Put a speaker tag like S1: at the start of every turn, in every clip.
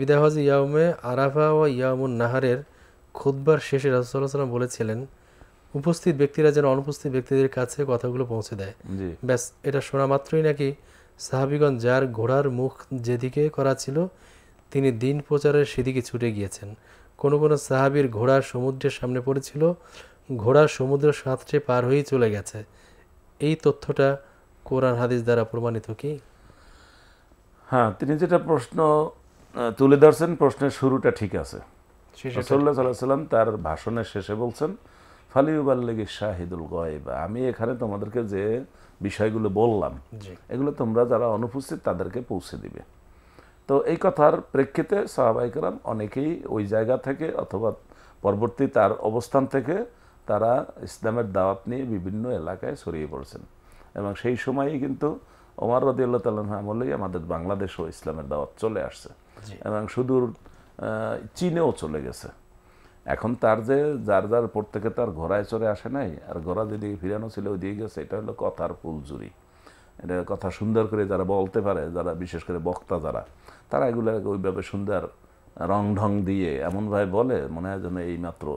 S1: বিদায় হজ ইয়াউমে আরাফা ও ইয়ামুন নাহারের খুতবার শেষে রাসূলুল্লাহ সাল্লাল্লাহু আলাইহি ওয়াসাল্লাম বলেছিলেন, উপস্থিত ব্যক্তিরা যেন অনুপস্থিত ব্যক্তিদের কাছে কথাগুলো পৌঁছে দেয়।
S2: জি
S1: ব্যাস এটা শোনা মাত্রই নাকি সাহাবীগণ যার ঘোড়ার মুখ যেদিকে করা ছিল তিনি দিন প্রচারের সেদিকে ছুটে গিয়েছেন। কোনো কোনো সাহাবীর ঘোড়া সমুদ্রের সামনে পড়েছিল, ঘোড়া সমুদ্র সাঁতরে পার হয়েই চলে গেছে। এই তথ্যটা কোরআন হাদিস দ্বারা প্রমাণিত কি?
S2: হ্যাঁ, তিনি যেটা প্রশ্ন তুলে ধরছেন, প্রশ্নের শুরুটা ঠিক আছে। রাসূলুল্লাহ সাল্লাল্লাহু আলাইহি ওয়াসাল্লাম তার ভাষণের শেষে বলছেন, ফালিউবাল্লিগি শাহিদুল গায়ব, আমি এখানে তোমাদেরকে যে বিষয়গুলো বললাম
S1: জি
S2: এগুলো তোমরা যারা অনুপস্থিত তাদেরকে পৌঁছে দিবে। তো এই কথার প্রেক্ষিতে সাহাবায়ে কেরাম অনেকেই ওই জায়গা থেকে অথবা পরবর্তী তার অবস্থান থেকে তারা ইসলামের দাওয়াত নিয়ে বিভিন্ন এলাকায় ছড়িয়ে পড়েছেন। এবং সেই সময়ই কিন্তু ওমর রাদিয়াল্লাহু তাআলা আমলেই আমাদের বাংলাদেশেও ইসলামের দাওয়াত চলে আসছে
S1: জি
S2: এবং সুদূর চীনেও চলে গেছে। এখন তার যে যার যার প্রত্যেকে তার ঘোড়ায় চড়ে আসে নাই, আর ঘোড়া যেদিকে ফিরানো ছিল ওই দিকে গেছে, এটা হলো কথার ফুলঝুরি। এটা কথা সুন্দর করে যারা বলতে পারে, যারা বিশেষ করে বক্তা যারা, তারা এগুলো ওইভাবে সুন্দর রং ঢং দিয়ে এমনভাবে বলে মনে হয় যেন এইমাত্র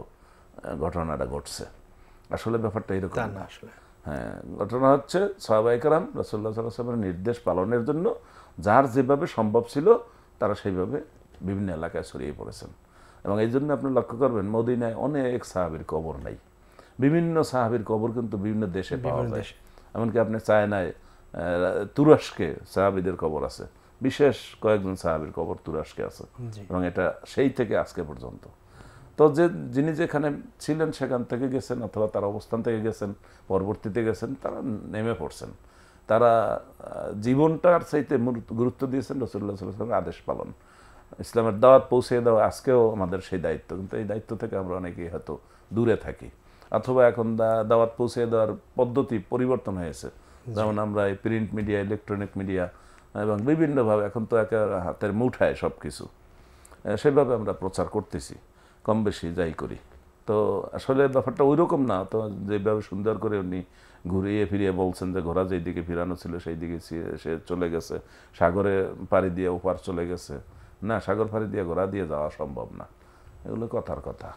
S2: ঘটনাটা ঘটছে। আসলে ব্যাপারটা এরকম
S1: তা
S2: না।
S1: না আসলে হ্যাঁ,
S2: ঘটনা হচ্ছে সাহাবায়ে কেরাম রাসূলুল্লাহ সাল্লাল্লাহু আলাইহি ওয়াসাল্লামের নির্দেশ পালনের জন্য যার যেভাবে সম্ভব ছিল তারা সেইভাবে বিভিন্ন এলাকায় ছড়িয়ে পড়েছেন। এবং এই জন্য আপনি লক্ষ্য করবেন মদিনায় অনেক সাহাবীর কবর নাই। বিভিন্ন সাহাবীর কবর কিন্তু বিভিন্ন দেশে পাওয়া
S1: বিভিন্ন
S2: যায়।
S1: দেশে
S2: এমনকি আপনি চায়নায় তুরস্কে সাহাবীদের কবর আছে, বিশেষ কয়েকজন সাহাবীর কবর তুরস্কে আছে।
S1: জি
S2: এবং এটা সেই থেকে আজকে পর্যন্ত। তো যে যিনি যেখানে ছিলেন সেখান থেকে গেছেন অথবা তার অবস্থান থেকে গেছেন, পরবর্তীতে গেছেন, তারা নেমে পড়ছেন। তারা জীবনটার চাইতে গুরুত্ব দিয়েছেন রাসূলুল্লাহ সাল্লাল্লাহু আলাইহি ওয়াসাল্লামের আদেশ পালন, ইসলামের দাওয়াত পৌঁছে দেওয়া আজকেও আমাদের সেই দায়িত্ব। কিন্তু এই দায়িত্ব থেকে আমরা অনেকেই হয়তো দূরে থাকি, অথবা এখন দাওয়াত পৌঁছে দেওয়ার পদ্ধতি পরিবর্তন হয়েছে। যেমন আমরা এই প্রিন্ট মিডিয়া, ইলেকট্রনিক মিডিয়া এবং বিভিন্নভাবে এখন তো একে হাতের মুঠায় সব কিছু, সেভাবে আমরা প্রচার করতেছি, কম বেশি যাই করি। তো আসলে ব্যাপারটা ওই রকম না। তো যেভাবে সুন্দর করে উনি ঘুরিয়ে ফিরিয়ে বলছেন যে ঘোড়া যেই দিকে ফিরানো ছিল সেই দিকে সে চলে গেছে, সাগরে পাড়ি দিয়ে ওপার চলে গেছে, না, সাগর পাড়ি দিয়ে ঘোড়া দিয়ে যাওয়া সম্ভব না, এগুলো কথার কথা।